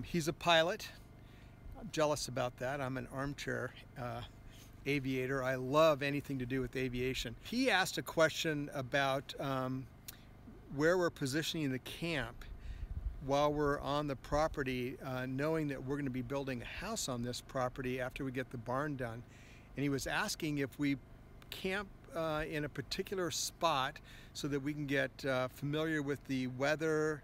He's a pilot. I'm jealous about that. I'm an armchair aviator. I love anything to do with aviation. He asked a question about where we're positioning the camp while we're on the property, knowing that we're going to be building a house on this property after we get the barn done. And he was asking if we camp in a particular spot so that we can get familiar with the weather,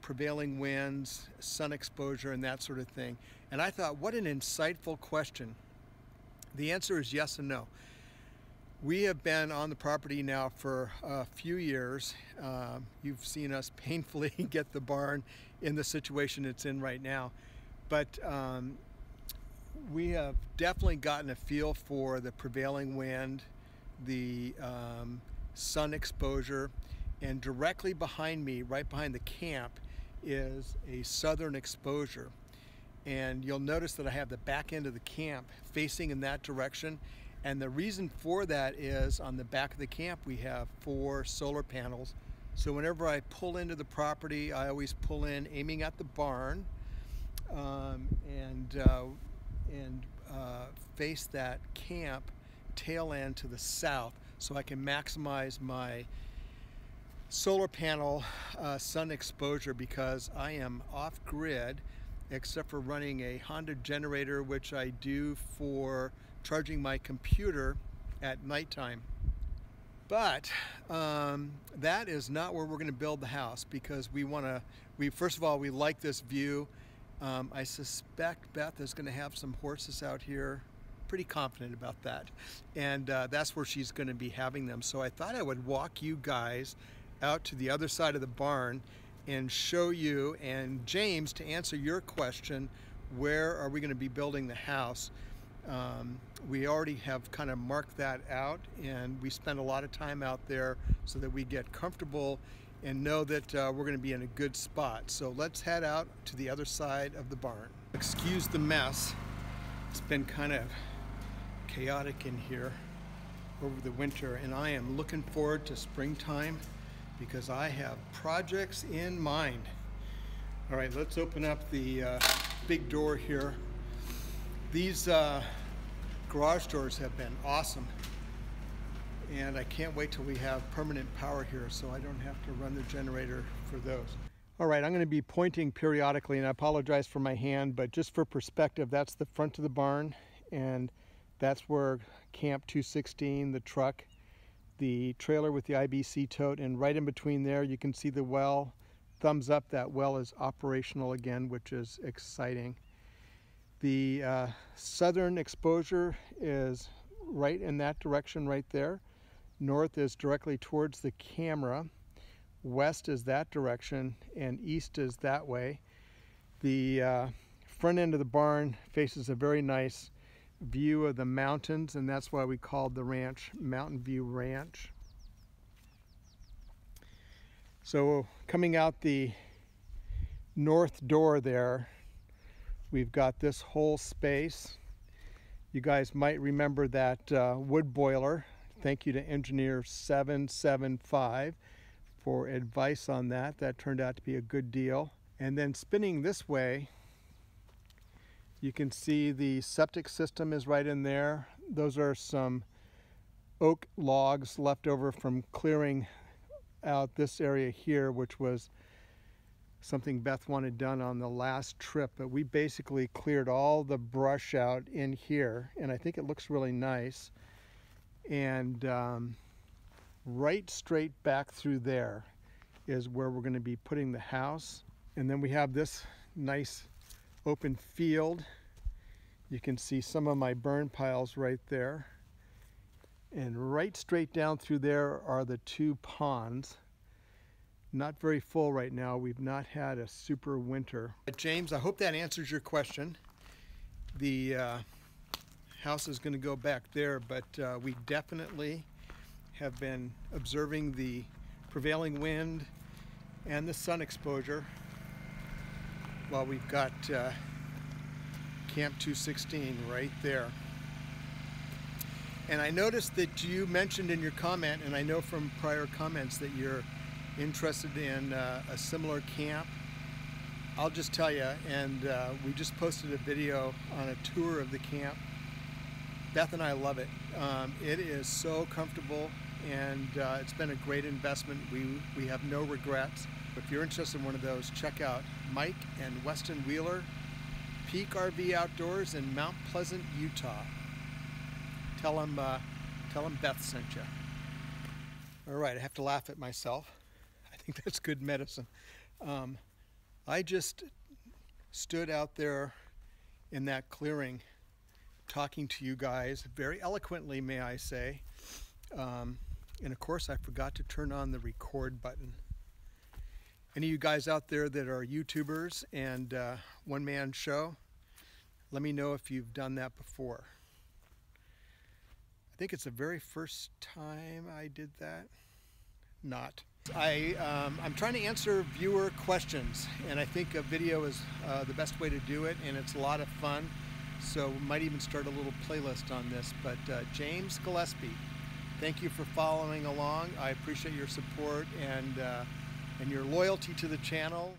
prevailing winds, sun exposure, and that sort of thing. And I thought, what an insightful question. The answer is yes and no. We have been on the property now for a few years. You've seen us painfully get the barn in the situation it's in right now. But we have definitely gotten a feel for the prevailing wind, the sun exposure, and directly behind me, right behind the camp, is a southern exposure. And you'll notice that I have the back end of the camp facing in that direction. And the reason for that is on the back of the camp we have 4 solar panels. So whenever I pull into the property, I always pull in aiming at the barn and face that camp tail end to the south, so I can maximize my solar panel sun exposure, because I am off grid except for running a Honda generator, which I do for charging my computer at nighttime. But that is not where we're going to build the house, because first of all, we like this view. I suspect Beth is going to have some horses out here. Pretty confident about that. And that's where she's going to be having them. So I thought I would walk you guys out to the other side of the barn and show you, and James, to answer your question, where are we going to be building the house? We already have kind of marked that out, and we spend a lot of time out there so that we get comfortable and know that we're going to be in a good spot. So let's head out to the other side of the barn. Excuse the mess. It's been kind of chaotic in here over the winter, and I am looking forward to springtime because I have projects in mind. All right, let's open up the big door here. These garage doors have been awesome, and I can't wait till we have permanent power here so I don't have to run the generator for those. All right, I'm going to be pointing periodically, and I apologize for my hand, but just for perspective, that's the front of the barn, and that's where Camp 216, the truck, the trailer with the IBC tote, and right in between there you can see the well. Thumbs up, that well is operational again, which is exciting. The southern exposure is right in that direction right there. North is directly towards the camera. West is that direction, and east is that way. The front end of the barn faces a very nice view of the mountains, and that's why we called the ranch Mountain View Ranch. So coming out the north door there, we've got this whole space. You guys might remember that wood boiler. Thank you to Engineer 775 for advice on that. That turned out to be a good deal. And then spinning this way, you can see the septic system is right in there. Those are some oak logs left over from clearing out this area here, which was something Beth wanted done on the last trip. But we basically cleared all the brush out in here, and I think it looks really nice. And right straight back through there is where we're going to be putting the house. And then we have this nice open field. You can see some of my burn piles right there. And right straight down through there are the 2 ponds. Not very full right now. We've not had a super winter. James, I hope that answers your question. The house is going to go back there, but we definitely have been observing the prevailing wind and the sun exposure while we've got Camp 216 right there. And I noticed that you mentioned in your comment, and I know from prior comments, that you're interested in a similar camp I'll just tell you, and we just posted a video on a tour of the camp. Beth and I love it. It is so comfortable, and it's been a great investment. We have no regrets. If you're interested in one of those, check out Mike and Weston Wheeler, Peak RV Outdoors in Mount Pleasant, Utah. Tell them Beth sent you. All right, I have to laugh at myself. I think that's good medicine. I just stood out there in that clearing talking to you guys very eloquently, may I say. And of course, I forgot to turn on the record button. Any of you guys out there that are YouTubers and one-man show, let me know if you've done that before. I think it's the very first time I did that. Not. I'm trying to answer viewer questions, and I think a video is the best way to do it, and it's a lot of fun. So we might even start a little playlist on this. But James Gillespie, thank you for following along. I appreciate your support and your loyalty to the channel.